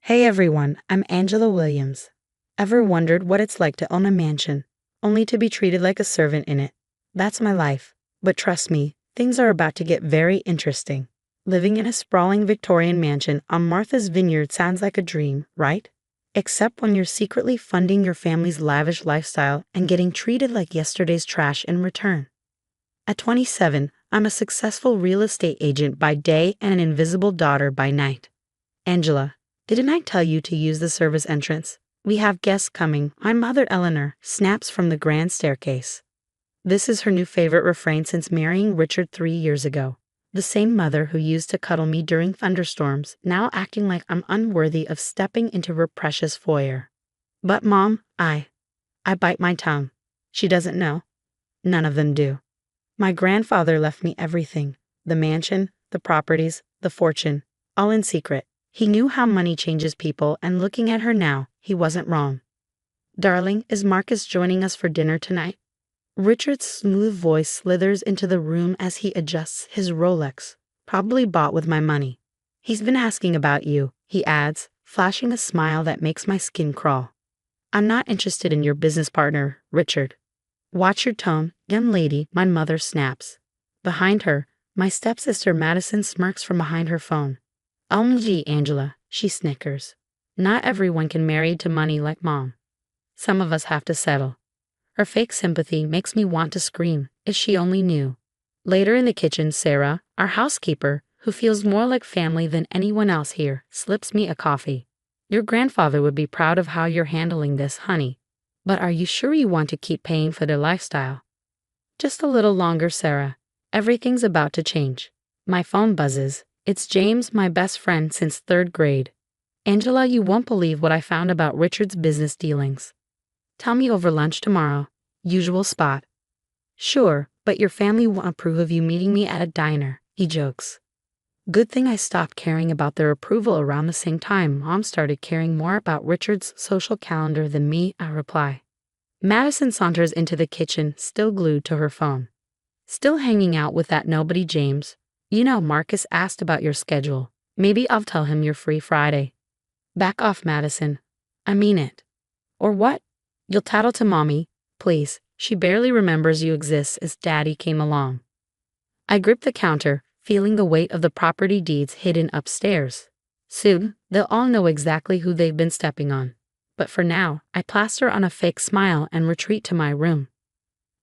Hey everyone, I'm Angela Williams. Ever wondered what it's like to own a mansion, only to be treated like a servant in it? That's my life. But trust me, things are about to get very interesting. Living in a sprawling Victorian mansion on Martha's Vineyard sounds like a dream, right? Except when you're secretly funding your family's lavish lifestyle and getting treated like yesterday's trash in return. At 27, I'm a successful real estate agent by day and an invisible daughter by night. Angela, didn't I tell you to use the service entrance? We have guests coming. My mother, Eleanor, snaps from the grand staircase. This is her new favorite refrain since marrying Richard 3 years ago. The same mother who used to cuddle me during thunderstorms, now acting like I'm unworthy of stepping into her precious foyer. But Mom, I bite my tongue. She doesn't know. None of them do. My grandfather left me everything. The mansion, the properties, the fortune, all in secret. He knew how money changes people, and looking at her now, he wasn't wrong. Darling, is Marcus joining us for dinner tonight? Richard's smooth voice slithers into the room as he adjusts his Rolex, probably bought with my money. He's been asking about you, he adds, flashing a smile that makes my skin crawl. I'm not interested in your business partner, Richard. Watch your tone, young lady, my mother snaps. Behind her, my stepsister Madison smirks from behind her phone. OMG, Angela, she snickers. Not everyone can marry to money like Mom. Some of us have to settle. Her fake sympathy makes me want to scream, if she only knew. Later in the kitchen, Sarah, our housekeeper, who feels more like family than anyone else here, slips me a coffee. Your grandfather would be proud of how you're handling this, honey. But are you sure you want to keep paying for their lifestyle? Just a little longer, Sarah. Everything's about to change. My phone buzzes. It's James, my best friend since 3rd grade. Angela, you won't believe what I found about Richard's business dealings. Tell me over lunch tomorrow. Usual spot. Sure, but your family won't approve of you meeting me at a diner, he jokes. Good thing I stopped caring about their approval around the same time Mom started caring more about Richard's social calendar than me, I reply. Madison saunters into the kitchen, still glued to her phone. Still hanging out with that nobody James. You know, Marcus asked about your schedule. Maybe I'll tell him you're free Friday. Back off, Madison. I mean it. Or what? You'll tattle to Mommy, please. She barely remembers you exist as Daddy came along. I grip the counter, feeling the weight of the property deeds hidden upstairs. Soon, they'll all know exactly who they've been stepping on. But for now, I plaster on a fake smile and retreat to my room.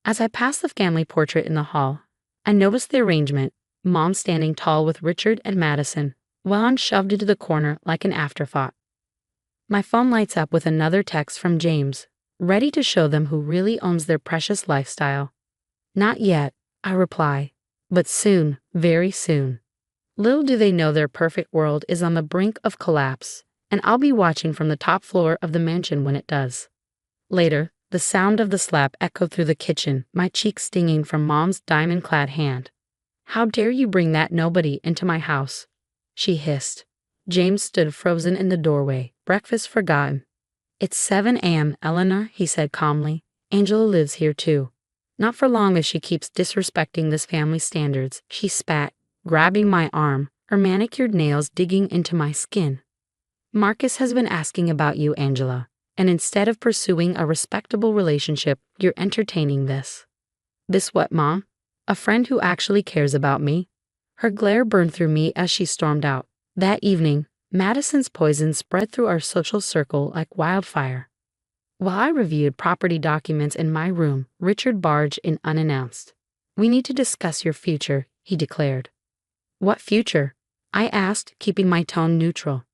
As I pass the family portrait in the hall, I notice the arrangement. Mom standing tall with Richard and Madison, while I'm shoved into the corner like an afterthought. My phone lights up with another text from James, ready to show them who really owns their precious lifestyle. Not yet, I reply, but soon, very soon. Little do they know their perfect world is on the brink of collapse, and I'll be watching from the top floor of the mansion when it does. Later, the sound of the slap echoed through the kitchen, my cheek stinging from Mom's diamond-clad hand. How dare you bring that nobody into my house? She hissed. James stood frozen in the doorway, breakfast forgotten. It's 7 a.m., Eleanor, he said calmly. Angela lives here too. Not for long if she keeps disrespecting this family's standards, she spat, grabbing my arm, her manicured nails digging into my skin. Marcus has been asking about you, Angela, and instead of pursuing a respectable relationship, you're entertaining this. This what, Mom? A friend who actually cares about me? Her glare burned through me as she stormed out. That evening, Madison's poison spread through our social circle like wildfire. While I reviewed property documents in my room, Richard barged in unannounced. We need to discuss your future, he declared. What future? I asked, keeping my tone neutral.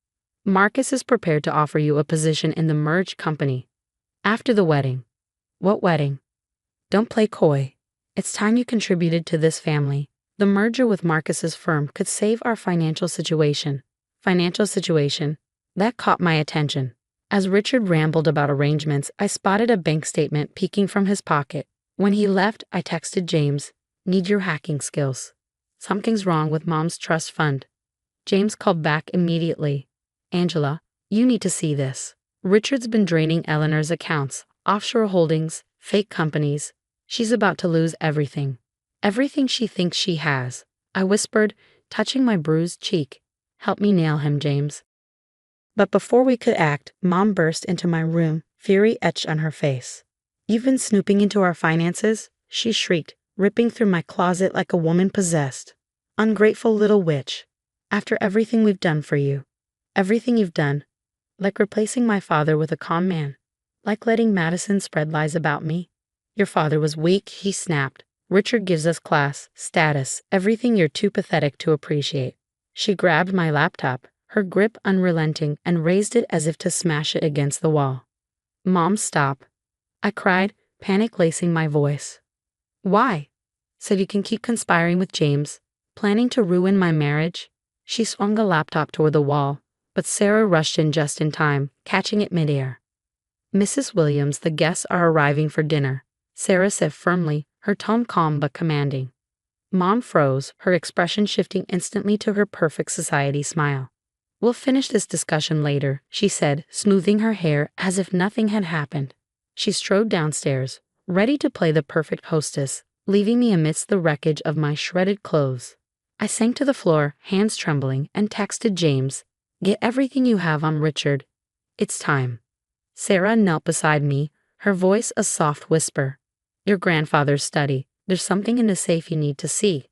Marcus is prepared to offer you a position in the merged company. After the wedding. What wedding? Don't play coy. It's time you contributed to this family. The merger with Marcus's firm could save our financial situation. Financial situation? That caught my attention. As Richard rambled about arrangements, I spotted a bank statement peeking from his pocket. When he left, I texted James, "Need your hacking skills. Something's wrong with Mom's trust fund." James called back immediately. Angela, you need to see this. Richard's been draining Eleanor's accounts, offshore holdings, fake companies. She's about to lose everything. Everything she thinks she has. I whispered, touching my bruised cheek. Help me nail him, James. But before we could act, Mom burst into my room, fury etched on her face. "You've been snooping into our finances?" she shrieked, ripping through my closet like a woman possessed. "Ungrateful little witch. After everything we've done for you. Everything you've done. Like replacing my father with a calm man. Like letting Madison spread lies about me. Your father was weak," he snapped. "Richard gives us class, status, everything you're too pathetic to appreciate." She grabbed my laptop, her grip unrelenting, and raised it as if to smash it against the wall. "Mom, stop," I cried, panic lacing my voice. "Why?" "So you can keep conspiring with James, planning to ruin my marriage." She swung the laptop toward the wall, but Sarah rushed in just in time, catching it midair. "Mrs. Williams, the guests are arriving for dinner," Sarah said firmly, her tone calm but commanding. Mom froze, her expression shifting instantly to her perfect society smile. "We'll finish this discussion later," she said, smoothing her hair as if nothing had happened. She strode downstairs, ready to play the perfect hostess, leaving me amidst the wreckage of my shredded clothes. I sank to the floor, hands trembling, and texted James, "Get everything you have on Richard. It's time." Sarah knelt beside me, her voice a soft whisper. "Your grandfather's study. There's something in the safe you need to see."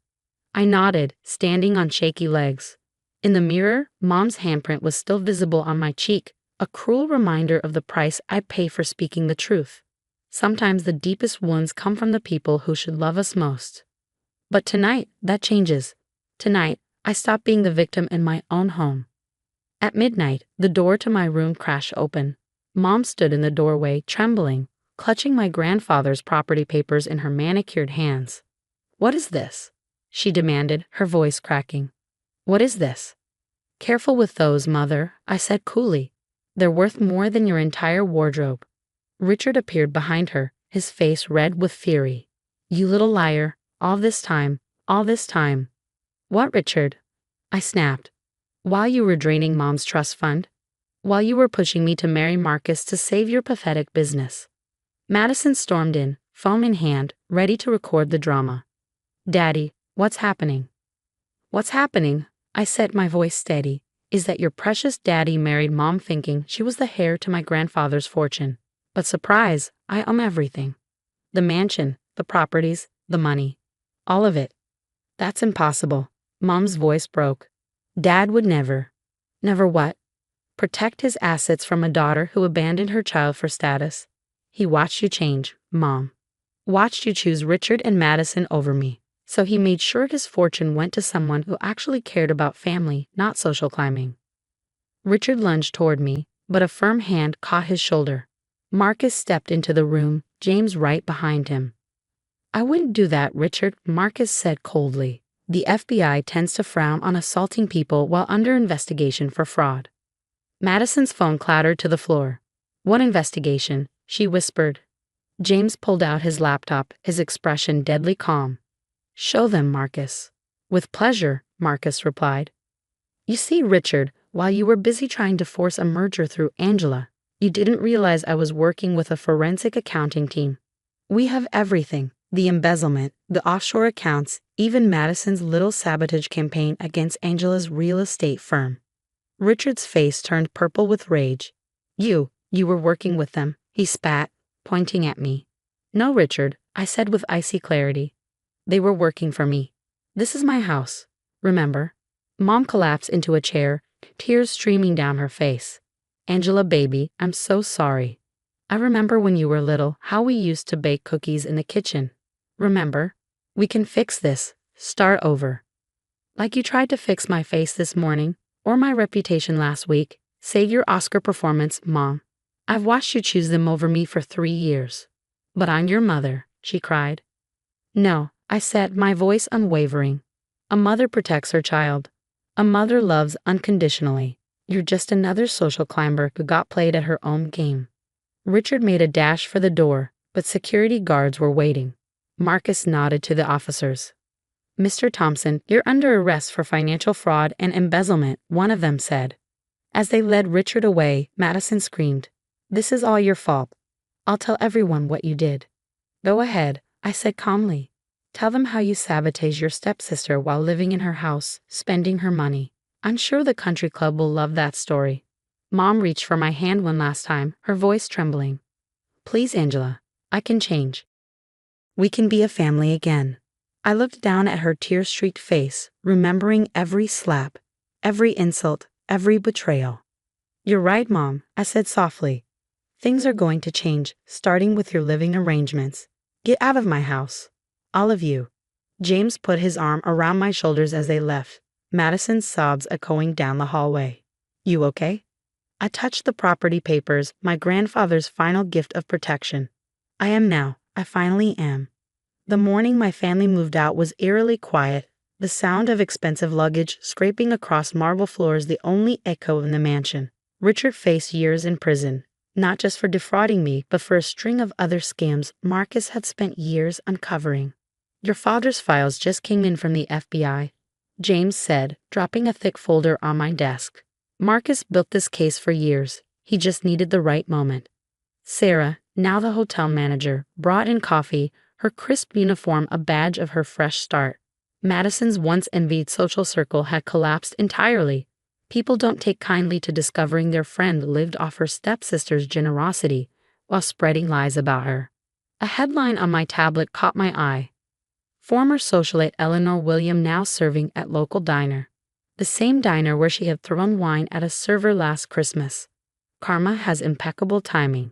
I nodded, standing on shaky legs. In the mirror, Mom's handprint was still visible on my cheek, a cruel reminder of the price I pay for speaking the truth. Sometimes the deepest wounds come from the people who should love us most. But tonight, that changes. Tonight, I stop being the victim in my own home. At midnight, the door to my room crashed open. Mom stood in the doorway, trembling, clutching my grandfather's property papers in her manicured hands. "What is this?" she demanded, her voice cracking. "What is this?" "Careful with those, Mother," I said coolly. "They're worth more than your entire wardrobe." Richard appeared behind her, his face red with fury. "You little liar, all this time, all this time." "What, Richard?" I snapped. "While you were draining Mom's trust fund? While you were pushing me to marry Marcus to save your pathetic business?" Madison stormed in, phone in hand, ready to record the drama. "Daddy, what's happening?" "What's happening?" I said, my voice steady, "is that your precious daddy married Mom thinking she was the heir to my grandfather's fortune. But surprise, I own everything. The mansion, the properties, the money. All of it." "That's impossible." Mom's voice broke. "Dad would never." "Never what?" "Protect his assets from a daughter who abandoned her child for status. He watched you change, Mom. Watched you choose Richard and Madison over me. So he made sure his fortune went to someone who actually cared about family, not social climbing." Richard lunged toward me, but a firm hand caught his shoulder. Marcus stepped into the room, James right behind him. "I wouldn't do that, Richard," Marcus said coldly. "The FBI tends to frown on assaulting people while under investigation for fraud." Madison's phone clattered to the floor. "What investigation?" she whispered. James pulled out his laptop, his expression deadly calm. "Show them, Marcus." "With pleasure," Marcus replied. "You see, Richard, while you were busy trying to force a merger through Angela, you didn't realize I was working with a forensic accounting team. We have everything, the embezzlement, the offshore accounts, even Madison's little sabotage campaign against Angela's real estate firm." Richard's face turned purple with rage. You were working with them," he spat, pointing at me. "No, Richard," I said with icy clarity. "They were working for me. This is my house, remember?" Mom collapsed into a chair, tears streaming down her face. "Angela, baby, I'm so sorry. I remember when you were little how we used to bake cookies in the kitchen. Remember? We can fix this, start over. Like you tried to fix my face this morning, or my reputation last week. Save your Oscar performance, Mom. I've watched you choose them over me for 3 years. But I'm your mother," she cried. "No," I said, my voice unwavering. "A mother protects her child. A mother loves unconditionally. You're just another social climber who got played at her own game." Richard made a dash for the door, but security guards were waiting. Marcus nodded to the officers. "Mr. Thompson, you're under arrest for financial fraud and embezzlement," one of them said. As they led Richard away, Madison screamed, "This is all your fault. I'll tell everyone what you did." "Go ahead," I said calmly. "Tell them how you sabotaged your stepsister while living in her house, spending her money. I'm sure the country club will love that story." Mom reached for my hand one last time, her voice trembling. Please, Angela, I can change. We can be a family again. I looked down at her tear-streaked face, remembering every slap, every insult, every betrayal. You're right, Mom, I said softly. Things are going to change, starting with your living arrangements. Get out of my house. All of you. James put his arm around my shoulders as they left, Madison's sobs echoing down the hallway. You okay? I touched the property papers, my grandfather's final gift of protection. I am now. I finally am. The morning my family moved out was eerily quiet, the sound of expensive luggage scraping across marble floors the only echo in the mansion. Richard faced years in prison, not just for defrauding me, but for a string of other scams Marcus had spent years uncovering. Your father's files just came in from the FBI, James said, dropping a thick folder on my desk. Marcus built this case for years. He just needed the right moment. Sarah, now the hotel manager, brought in coffee, her crisp uniform a badge of her fresh start. Madison's once envied social circle had collapsed entirely. People don't take kindly to discovering their friend lived off her stepsister's generosity while spreading lies about her. A headline on my tablet caught my eye. Former socialite Eleanor William now serving at local diner. The same diner where she had thrown wine at a server last Christmas. Karma has impeccable timing.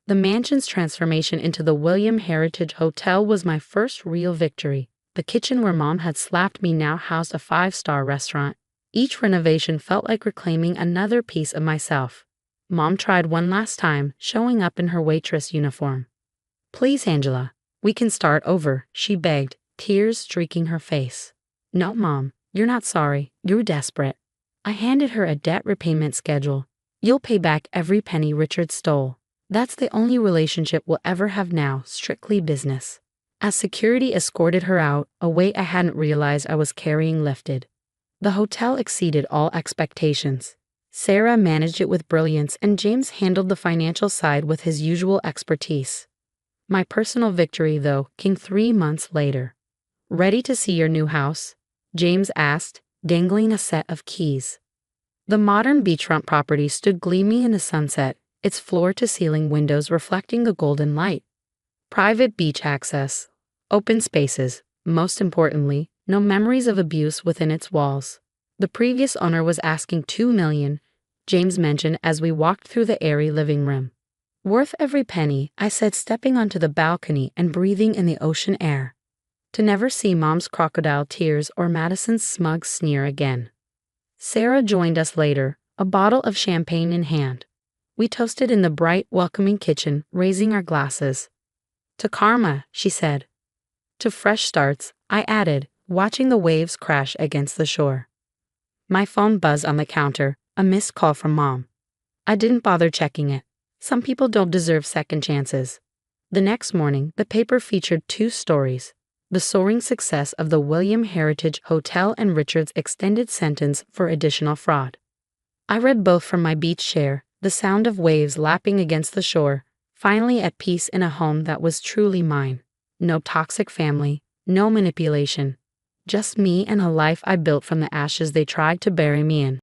The mansion's transformation into the William Heritage Hotel was my first real victory. The kitchen where Mom had slapped me now housed a 5-star restaurant. Each renovation felt like reclaiming another piece of myself. Mom tried one last time, showing up in her waitress uniform. Please, Angela, we can start over, she begged, tears streaking her face. No, Mom, you're not sorry, you're desperate. I handed her a debt repayment schedule. You'll pay back every penny Richard stole. That's the only relationship we'll ever have now, strictly business. As security escorted her out, a weight I hadn't realized I was carrying lifted. The hotel exceeded all expectations. Sarah managed it with brilliance and James handled the financial side with his usual expertise. My personal victory, though, came 3 months later. Ready to see your new house? James asked, dangling a set of keys. The modern beachfront property stood gleaming in the sunset, its floor-to-ceiling windows reflecting the golden light. Private beach access, open spaces, most importantly, no memories of abuse within its walls. The previous owner was asking $2 million, James mentioned as we walked through the airy living room. Worth every penny, I said, stepping onto the balcony and breathing in the ocean air. To never see Mom's crocodile tears or Madison's smug sneer again. Sarah joined us later, a bottle of champagne in hand. We toasted in the bright, welcoming kitchen, raising our glasses. To karma, she said. To fresh starts, I added, watching the waves crash against the shore. My phone buzzed on the counter, a missed call from Mom. I didn't bother checking it. Some people don't deserve second chances. The next morning, the paper featured 2 stories. The soaring success of the William Heritage Hotel and Richard's extended sentence for additional fraud. I read both from my beach chair, the sound of waves lapping against the shore, finally at peace in a home that was truly mine. No toxic family, no manipulation. Just me and a life I built from the ashes they tried to bury me in.